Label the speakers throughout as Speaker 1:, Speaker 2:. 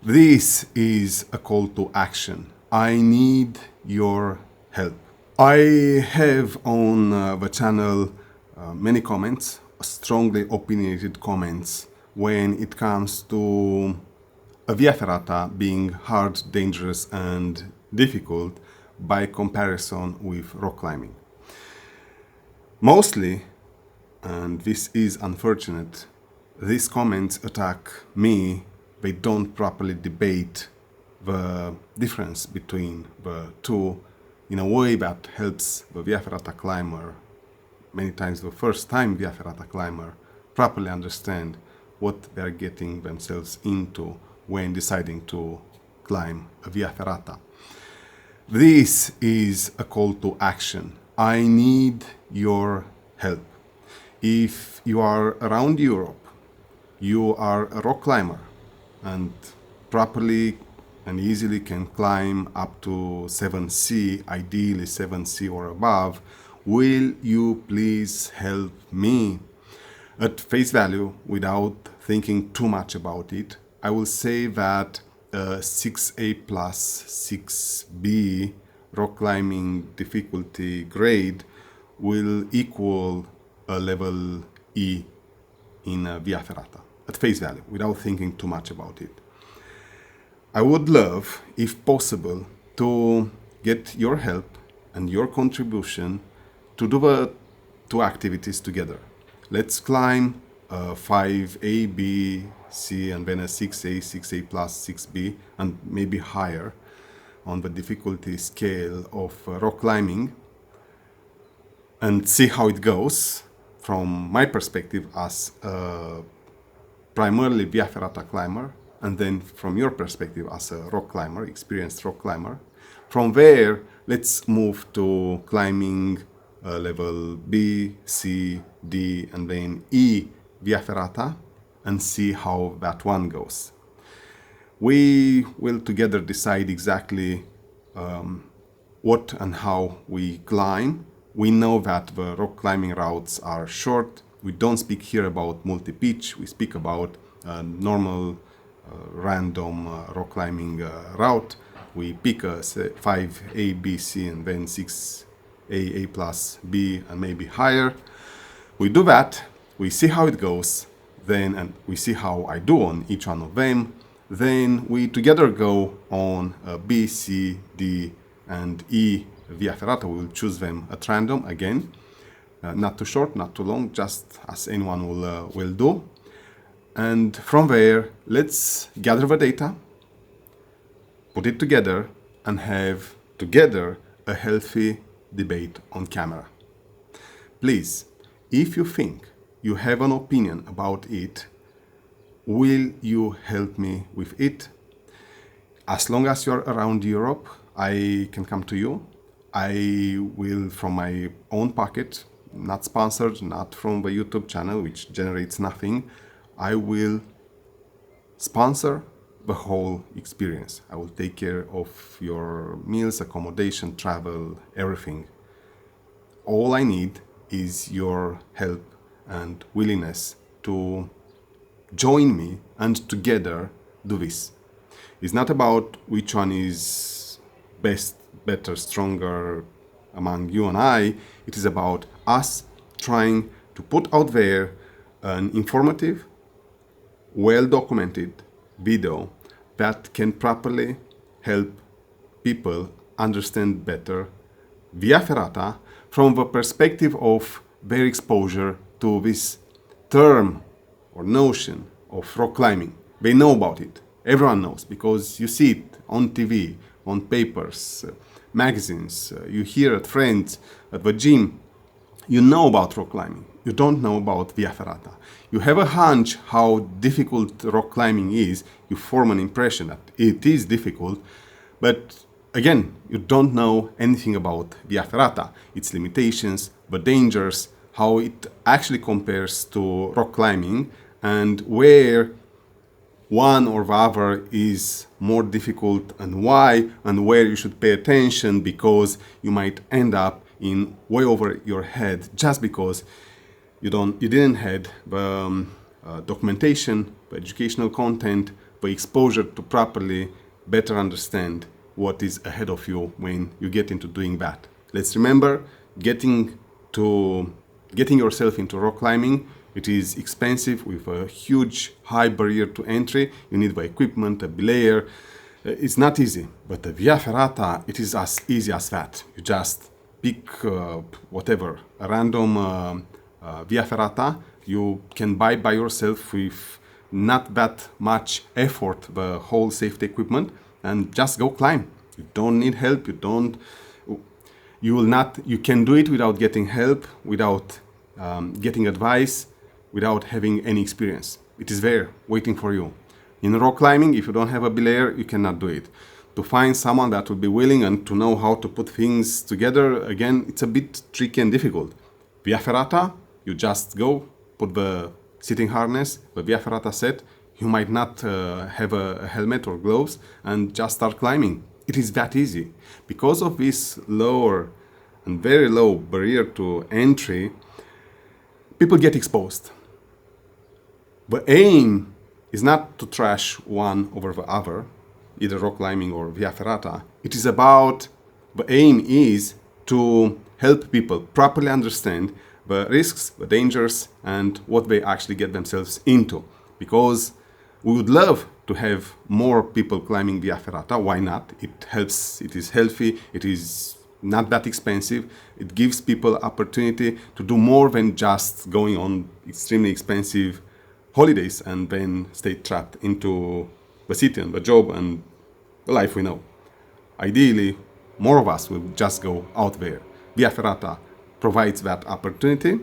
Speaker 1: This is a call to action. I need your help. I have on the channel many comments, strongly opinionated comments, when it comes to a Via Ferrata being hard, dangerous and difficult by comparison with rock climbing. Mostly, and this is unfortunate, these comments attack me. They don't properly debate the difference between the two in a way that helps the Via Ferrata climber, many times the first time Via Ferrata climber, properly understand what they're getting themselves into when deciding to climb a Via Ferrata. This is a call to action. I need your help. If you are around Europe, you are a rock climber and properly and easily can climb up to 7C, ideally 7C or above, will you please help me? At face value, without thinking too much about it, I will say that 6A plus 6B rock climbing difficulty grade will equal a level E in Via Ferrata, at face value, without thinking too much about it. I would love, if possible, to get your help and your contribution to do the two activities together. Let's climb 5A, B, C, and then a 6A, 6A plus, 6B, and maybe higher on the difficulty scale of rock climbing, and see how it goes from my perspective as a primarily Via Ferrata climber, and then from your perspective as a rock climber, experienced rock climber. From there, let's move to climbing level B, C, D, and then E Via Ferrata, and see how that one goes. We will together decide exactly what and how we climb. We know that the rock climbing routes are short. We don't speak here about multi-pitch. We speak about normal random rock climbing route. We pick a 5A, B, C, and then 6A, A plus, B, and maybe higher. We do that, we see how it goes, then, and we see how I do on each one of them. Then we together go on B, C, D, and E Via Ferrata. We will choose them at random again. Not too short, not too long, just as anyone will do. And from there, let's gather the data, put it together, and have together a healthy debate on camera. Please, if you think you have an opinion about it, will you help me with it? As long as you're around Europe, I can come to you. I will, from my own pocket, not sponsored, not from the YouTube channel, which generates nothing, I will sponsor the whole experience. I will take care of your meals, accommodation, travel, everything. All I need is your help and willingness to join me and together do this. It's not about which one is best, better, stronger among you and I. It is about us trying to put out there an informative, well-documented video that can properly help people understand better Via Ferrata from the perspective of their exposure to this term or notion of rock climbing. They know about it. Everyone knows because you see it on TV, on papers, magazines, you hear it friends at the gym. You know about rock climbing. You don't know about Via Ferrata. You have a hunch how difficult rock climbing is. You form an impression that it is difficult, but again, you don't know anything about Via Ferrata, its limitations, the dangers, how it actually compares to rock climbing, and where one or the other is more difficult and why, and where you should pay attention because you might end up in way over your head just because you didn't have the documentation, the educational content, the the exposure to properly better understand what is ahead of you when you get into doing that. Let's remember, getting yourself into rock climbing, it is expensive with a huge high barrier to entry. You need the equipment, a belayer. It's not easy, but the Via Ferrata, it is as easy as that. You just pick whatever, a random Via Ferrata. You can buy by yourself with not that much effort the whole safety equipment and just go climb. You don't need help. You can do it without getting help, without getting advice, without having any experience. It is there waiting for you. In rock climbing, if you don't have a belayer, you cannot do it. To find someone that would be willing and to know how to put things together, again, it's a bit tricky and difficult. Via Ferrata, you just go, put the sitting harness, the Via Ferrata set. You might not have a helmet or gloves and just start climbing. It is that easy. Because of this lower and very low barrier to entry, people get exposed. The aim is not to trash one over the other, either rock climbing or Via Ferrata. The aim is to help people properly understand the risks, the dangers, and what they actually get themselves into. Because we would love to have more people climbing Via Ferrata. Why not? It helps, it is healthy, it is not that expensive. It gives people opportunity to do more than just going on extremely expensive holidays and then stay trapped into the city and the job and the life we know. Ideally, more of us will just go out there. Via Ferrata provides that opportunity.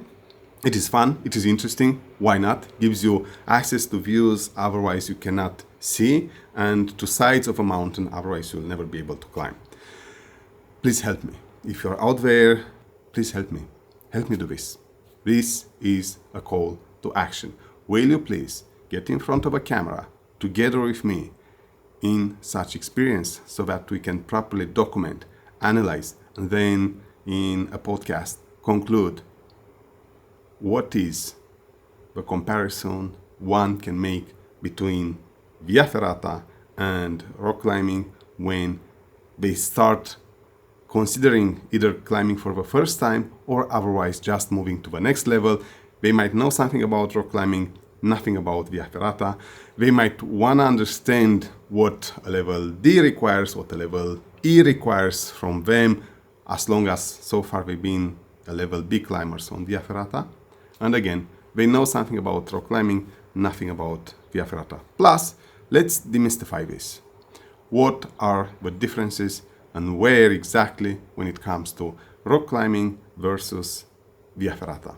Speaker 1: It is fun, it is interesting, why not? Gives you access to views otherwise you cannot see, and to sides of a mountain otherwise you'll never be able to climb. Please help me. If you're out there, please help me. Help me do this. This is a call to action. Will you please get in front of a camera together with me in such experience so that we can properly document, analyze, and then in a podcast conclude what is the comparison one can make between Via Ferrata and rock climbing when they start considering either climbing for the first time or otherwise just moving to the next level. They might know something about rock climbing, nothing about Via Ferrata. They might want to understand what a level D requires, what a level E requires from them, as long as so far they've been a level B climbers on Via Ferrata. And again, they know something about rock climbing, nothing about Via Ferrata. Plus, let's demystify this. What are the differences and where exactly when it comes to rock climbing versus Via Ferrata?